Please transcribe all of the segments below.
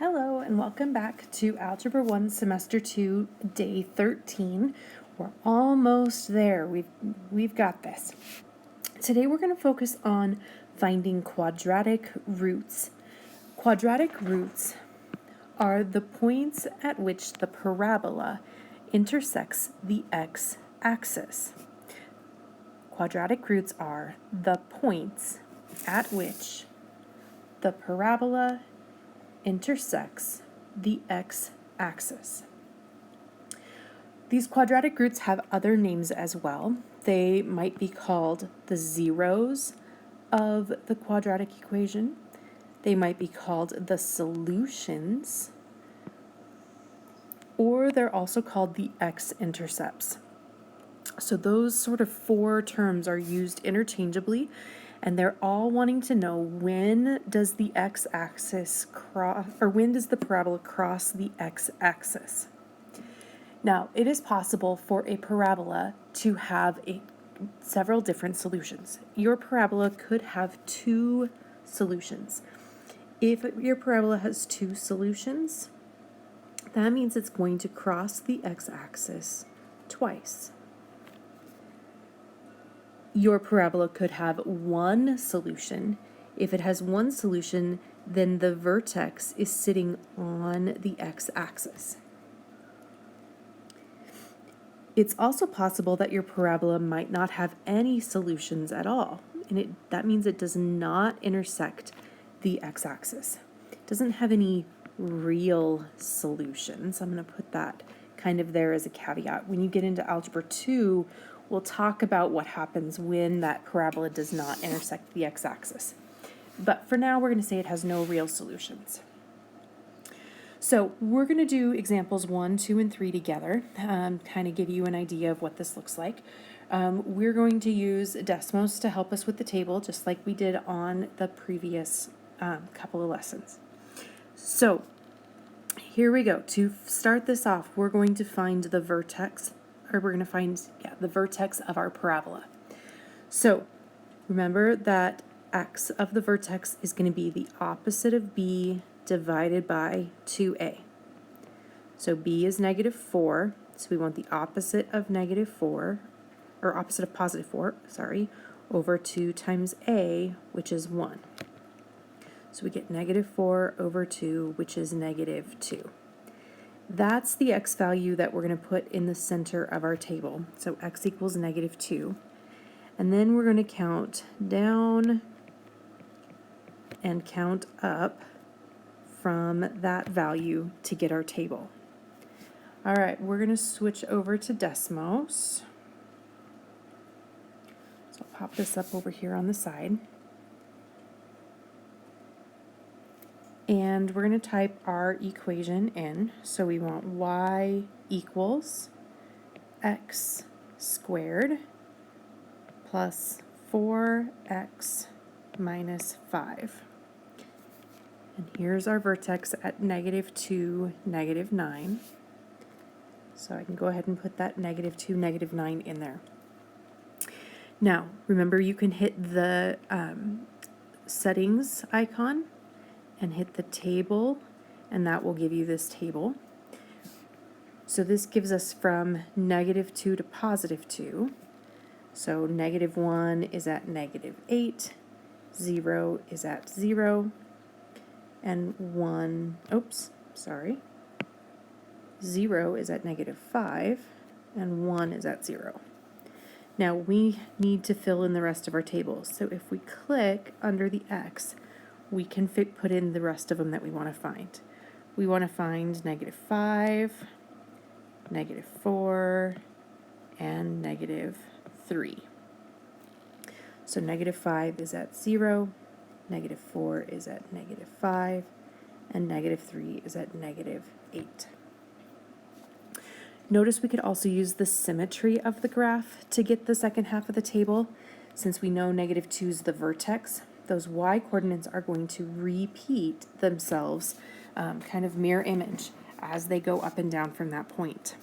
Hello and welcome back to Algebra 1 Semester 2 Day 13. We're almost there. We've got this. Today we're going to focus on finding quadratic roots. Quadratic roots are the points at which the parabola intersects the x-axis. Quadratic roots are the points at which the parabola intersects the x-axis. These quadratic roots have other names as well. They might be called the zeros of the quadratic equation. They might be called the solutions, or they're also called the x-intercepts. So those sort of four terms are used interchangeably, and they're all wanting to know when does the x-axis cross, or when does the parabola cross the x-axis. Now, it is possible for a parabola to have several different solutions. Your parabola could have two solutions. If your parabola has two solutions, that means it's going to cross the x-axis twice. Your parabola could have one solution. If it has one solution, then the vertex is sitting on the x-axis. It's also possible that your parabola might not have any solutions at all, and that means it does not intersect the x-axis. It doesn't have any real solutions. I'm going to put that kind of there as a caveat. When you get into Algebra 2, we'll talk about what happens when that parabola does not intersect the x-axis. But for now, we're going to say it has no real solutions. So we're going to do examples 1, 2, and 3 together, kind of give you an idea of what this looks like. We're going to use Desmos to help us with the table, just like we did on the previous couple of lessons. So here we go. To start this off, we're going to find the vertex, or we're going to find the vertex of our parabola. So remember that x of the vertex is going to be the opposite of b divided by 2a. So b is negative 4, so we want the opposite of negative 4, or opposite of positive 4, sorry, over 2 times a, which is 1. So we get negative 4 over 2, which is negative 2. That's the x value that we're going to put in the center of our table. So x equals negative 2. And then we're going to count down and count up from that value to get our table. All right, we're going to switch over to Desmos. So I'll pop this up over here on the side. And we're going to type our equation in. So we want y equals x squared plus 4x minus 5. And here's our vertex at negative 2, negative 9. So I can go ahead and put that negative 2, negative 9 in there. Now, remember, you can hit the settings icon and hit the table, and that will give you this table. So this gives us from negative 2 to positive 2. So negative 1 is at negative 8, 0 is at 0, and 0 is at negative 5, and 1 is at 0. Now we need to fill in the rest of our tables. So if we click under the x, we can put in the rest of them that we want to find. We want to find negative 5, negative 4, and negative 3. So negative 5 is at 0, negative 4 is at negative 5, and negative 3 is at negative 8. Notice we could also use the symmetry of the graph to get the second half of the table. Since we know negative 2 is the vertex, those y-coordinates are going to repeat themselves, kind of mirror image, as they go up and down from that point.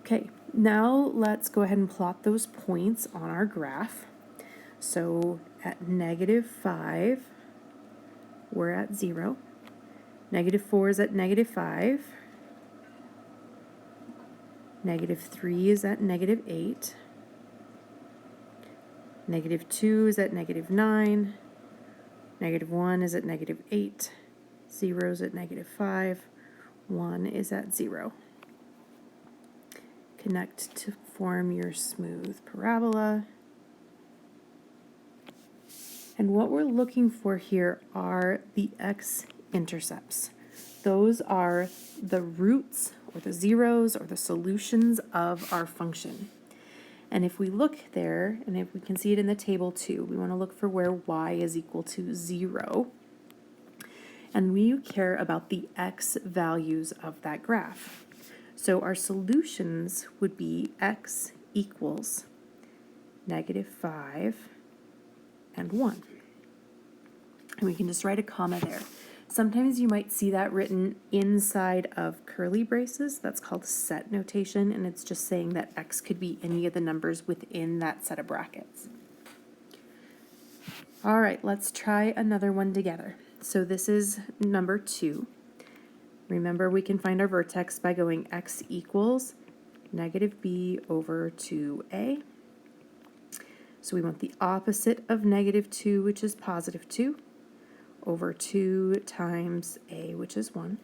Okay, now let's go ahead and plot those points on our graph. So at negative 5, we're at 0. Negative 4 is at negative 5. Negative 3 is at negative 8. Negative 2 is at negative 9. Negative 1 is at negative 8. 0 is at negative 5. 1 is at 0. Connect to form your smooth parabola. And what we're looking for here are the x-intercepts. Those are the roots or the zeros or the solutions of our function. And if we look there, and if we can see it in the table too, we want to look for where y is equal to 0. And we care about the x values of that graph. So our solutions would be x equals negative 5 and 1. And we can just write a comma there. Sometimes you might see that written inside of curly braces. That's called set notation, and it's just saying that x could be any of the numbers within that set of brackets. All right, let's try another one together. So this is number 2. Remember, we can find our vertex by going x equals negative b over 2a. So we want the opposite of negative 2, which is positive 2, over 2 times a, which is 1.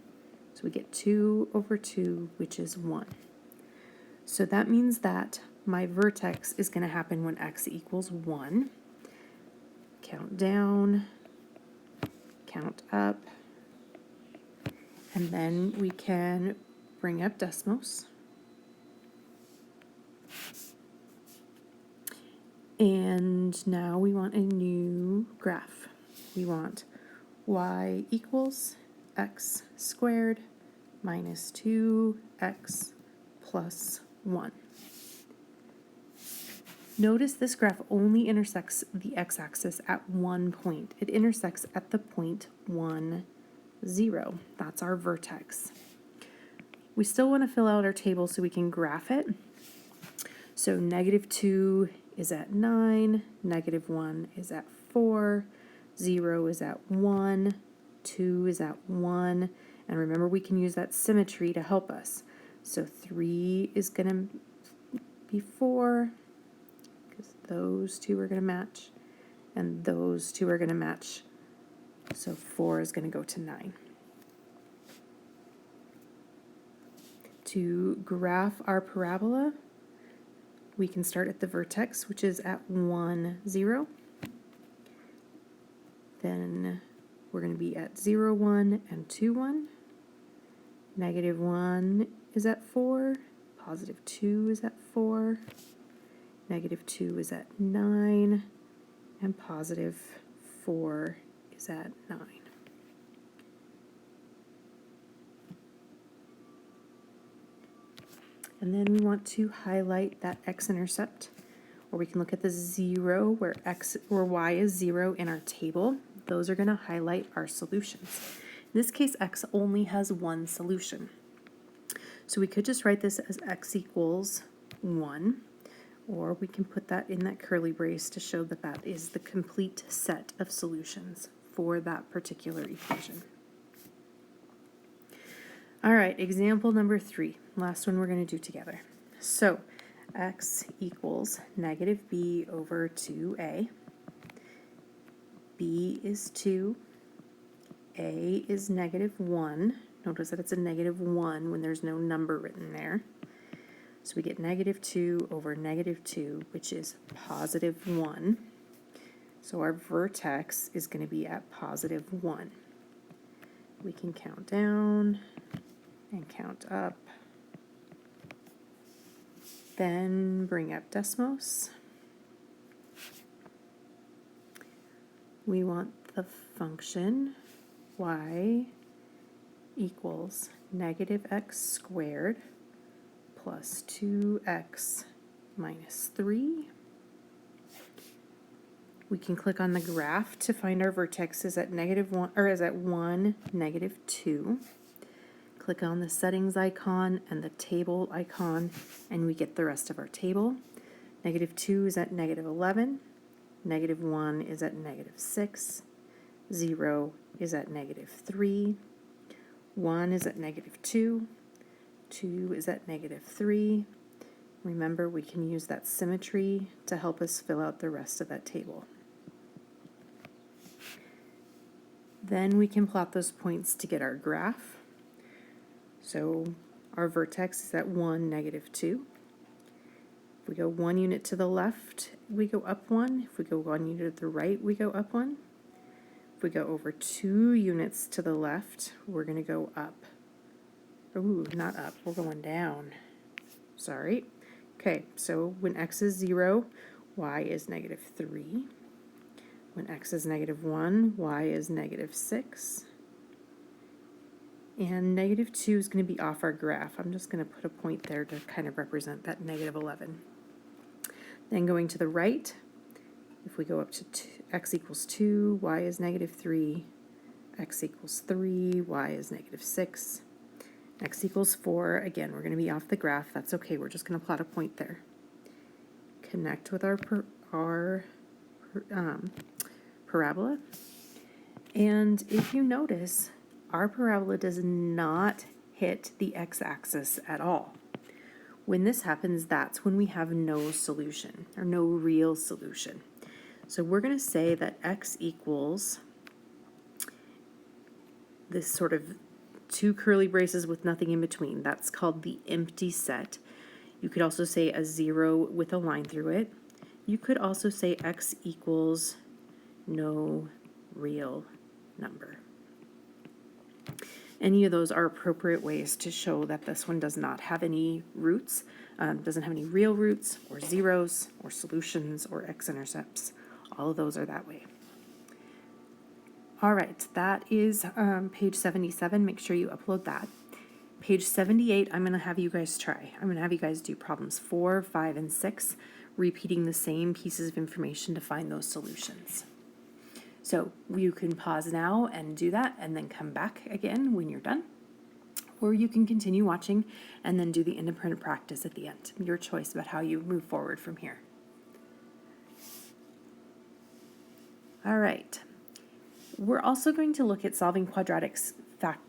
So we get 2 over 2, which is 1. So that means that my vertex is going to happen when x equals 1. Count down, count up, and then we can bring up Desmos. And now we want a new graph. We want y equals x squared minus 2x plus 1. Notice this graph only intersects the x-axis at one point. It intersects at the point 1, 0. That's our vertex. We still want to fill out our table so we can graph it. So negative 2 is at 9, negative 1 is at 4, 0 is at 1, 2 is at 1, and remember we can use that symmetry to help us. So 3 is going to be 4, because those two are going to match, and those two are going to match, so 4 is going to go to 9. To graph our parabola, we can start at the vertex, which is at 1, 0. Then we're going to be at 0, 1, and 2, 1. Negative 1 is at 4. Positive 2 is at 4. Negative 2 is at 9. And positive 4 is at 9. And then we want to highlight that x-intercept, or we can look at the 0 where x or y is 0 in our table. Those are going to highlight our solutions. In this case, x only has one solution. So we could just write this as x equals 1, or we can put that in that curly brace to show that that is the complete set of solutions for that particular equation. All right, example number 3, last one we're going to do together. So x equals negative b over 2a. b is 2, a is negative 1. Notice that it's a negative 1 when there's no number written there. So we get negative 2 over negative 2, which is positive 1. So our vertex is going to be at positive 1. We can count down and count up. Then bring up Desmos. We want the function y equals negative x squared plus 2x minus 3. We can click on the graph to find our vertexes at negative 1, or is at 1, negative 2. Click on the settings icon and the table icon, and we get the rest of our table. Negative 2 is at negative 11. Negative 1 is at negative 6. 0 is at negative 3. 1 is at -2, 2 is at -3. Remember, we can use that symmetry to help us fill out the rest of that table. Then we can plot those points to get our graph. So our vertex is at 1, -2. If we go 1 unit to the left, we go up 1. If we go 1 unit to the right, we go up 1. If we go over 2 units to the left, we're going to go up. Ooh, not up, we're going down. Sorry. Okay, so when x is 0, y is -3. When x is -1, y is -6. And -2 is going to be off our graph. I'm just going to put a point there to kind of represent that -11. Then going to the right, if we go up to x equals 2, y is -3, x equals 3, y is -6, x equals 4, again, we're going to be off the graph. That's okay, we're just going to plot a point there. Connect with our parabola. And if you notice, our parabola does not hit the x-axis at all. When this happens, that's when we have no solution, or no real solution. So we're going to say that x equals this sort of 2 curly braces with nothing in between. That's called the empty set. You could also say a 0 with a line through it. You could also say x equals no real number. Any of those are appropriate ways to show that this one does not have any roots, doesn't have any real roots or zeros or solutions or x-intercepts. All of those are that way. All right, that is page 77. Make sure you upload that. Page 78, I'm going to have you guys try. I'm going to have you guys do problems 4, 5, and 6, repeating the same pieces of information to find those solutions. So you can pause now and do that and then come back again when you're done. Or you can continue watching and then do the independent practice at the end. Your choice about how you move forward from here. All right. We're also going to look at solving quadratics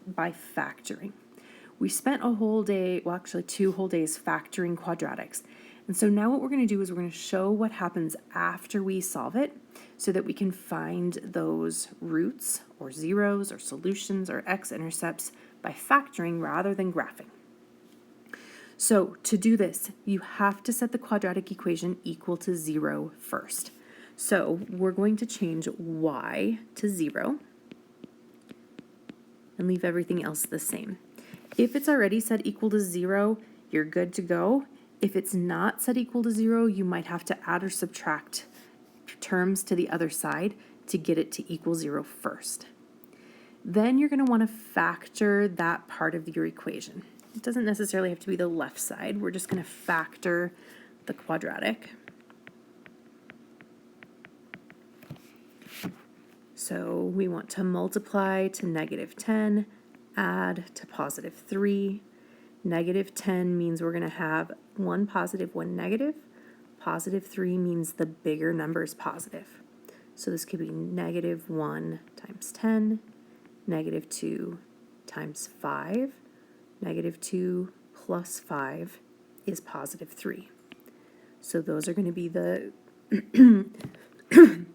by factoring. We spent a whole day, well actually 2 whole days factoring quadratics. And so now what we're going to do is we're going to show what happens after we solve it so that we can find those roots or zeros or solutions or x-intercepts by factoring rather than graphing. So to do this, you have to set the quadratic equation equal to 0 first. So we're going to change y to 0 and leave everything else the same. If it's already set equal to 0, you're good to go. If it's not set equal to 0, you might have to add or subtract terms to the other side to get it to equal 0 first. Then you're going to want to factor that part of your equation. It doesn't necessarily have to be the left side. We're just going to factor the quadratic. So we want to multiply to -10, add to +3. -10 means we're going to have 1 positive, 1 negative. +3 means the bigger number is positive. So this could be -1 times 10, -2 times 5. -2 plus 5 is +3. So those are going to be the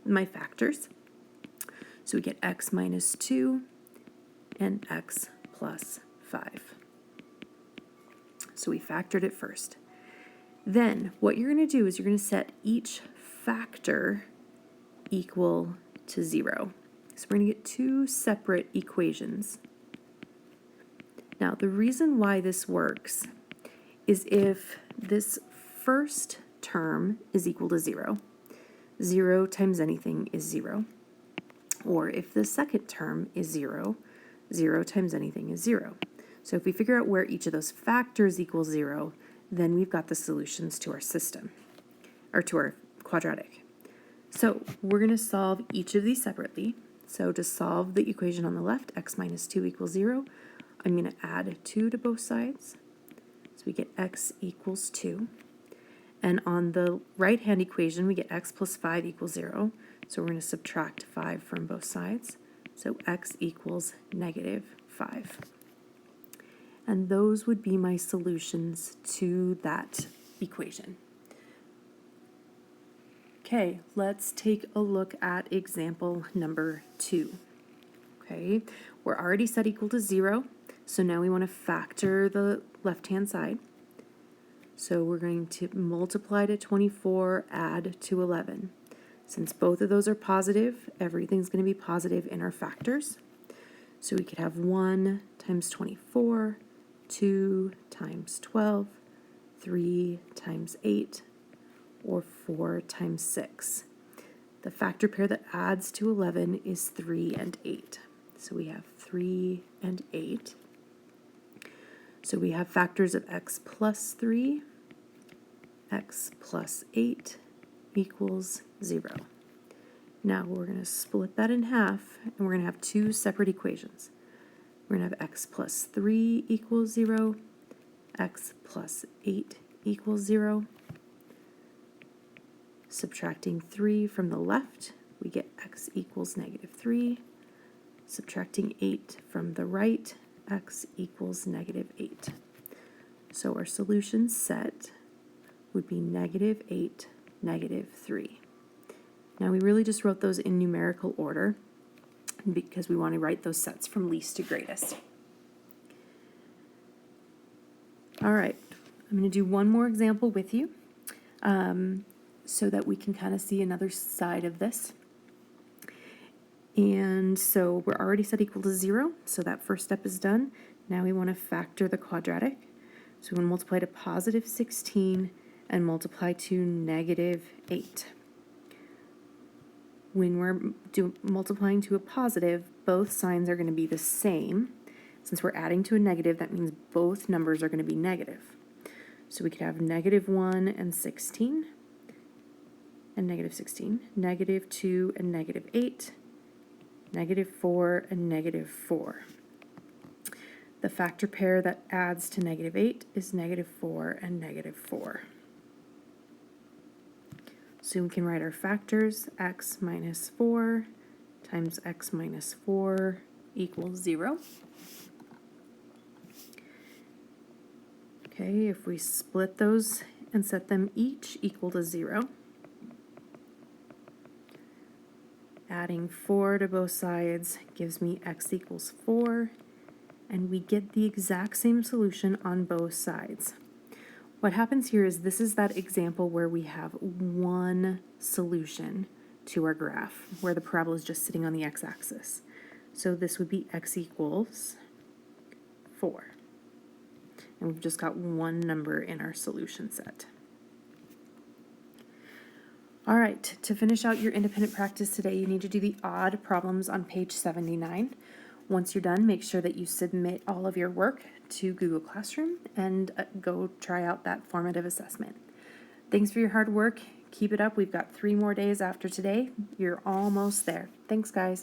my factors. So we get x minus 2 and x plus 5. So we factored it first. Then what you're going to do is you're going to set each factor equal to 0. So we're going to get 2 separate equations. Now the reason why this works is if this first term is equal to 0, 0 times anything is 0. Or if the second term is 0, 0 times anything is 0. So if we figure out where each of those factors equals 0, then we've got the solutions to our system, or to our quadratic. So we're going to solve each of these separately. So to solve the equation on the left, x minus 2 equals 0, I'm going to add 2 to both sides. So we get x equals 2. And on the right-hand equation, we get x plus 5 equals 0. So we're going to subtract 5 from both sides. So x equals -5. And those would be my solutions to that equation. Okay, let's take a look at example number 2. Okay, we're already set equal to 0, so now we want to factor the left-hand side. So we're going to multiply to 24, add to 11. Since both of those are positive, everything's going to be positive in our factors. So we could have 1 times 24, 2 times 12, 3 times 8, or 4 times 6. The factor pair that adds to 11 is 3 and 8. So we have 3 and 8. So we have factors of x plus 3, x plus 8 equals 0. Now we're going to split that in half, and we're going to have two separate equations. We're going to have x plus 3 equals 0, x plus 8 equals 0. Subtracting 3 from the left, we get x equals negative 3. Subtracting 8 from the right, x equals negative 8. So our solution set would be negative 8, negative 3. Now we really just wrote those in numerical order because we want to write those sets from least to greatest. All right, I'm going to do one more example with you so that we can kind of see another side of this. And so we're already set equal to 0, so that first step is done. Now we want to factor the quadratic. So we want to multiply to positive 16 and multiply to negative 8. When we're multiplying to a positive, both signs are going to be the same. Since we're adding to a negative, that means both numbers are going to be negative. So we could have negative 1 and 16, and negative 16, negative 2 and negative 8, negative 4 and negative 4. The factor pair that adds to negative 8 is negative 4 and negative 4. So we can write our factors, x minus 4 times x minus 4 equals 0. Okay, if we split those and set them each equal to 0, adding 4 to both sides gives me x equals 4, and we get the exact same solution on both sides. What happens here is this is that example where we have one solution to our graph, where the parabola is just sitting on the x-axis. So this would be x equals 4. And we've just got one number in our solution set. All right, to finish out your independent practice today, you need to do the odd problems on page 79. Once you're done, make sure that you submit all of your work to Google Classroom and go try out that formative assessment. Thanks for your hard work. Keep it up. We've got 3 more days after today. You're almost there. Thanks, guys.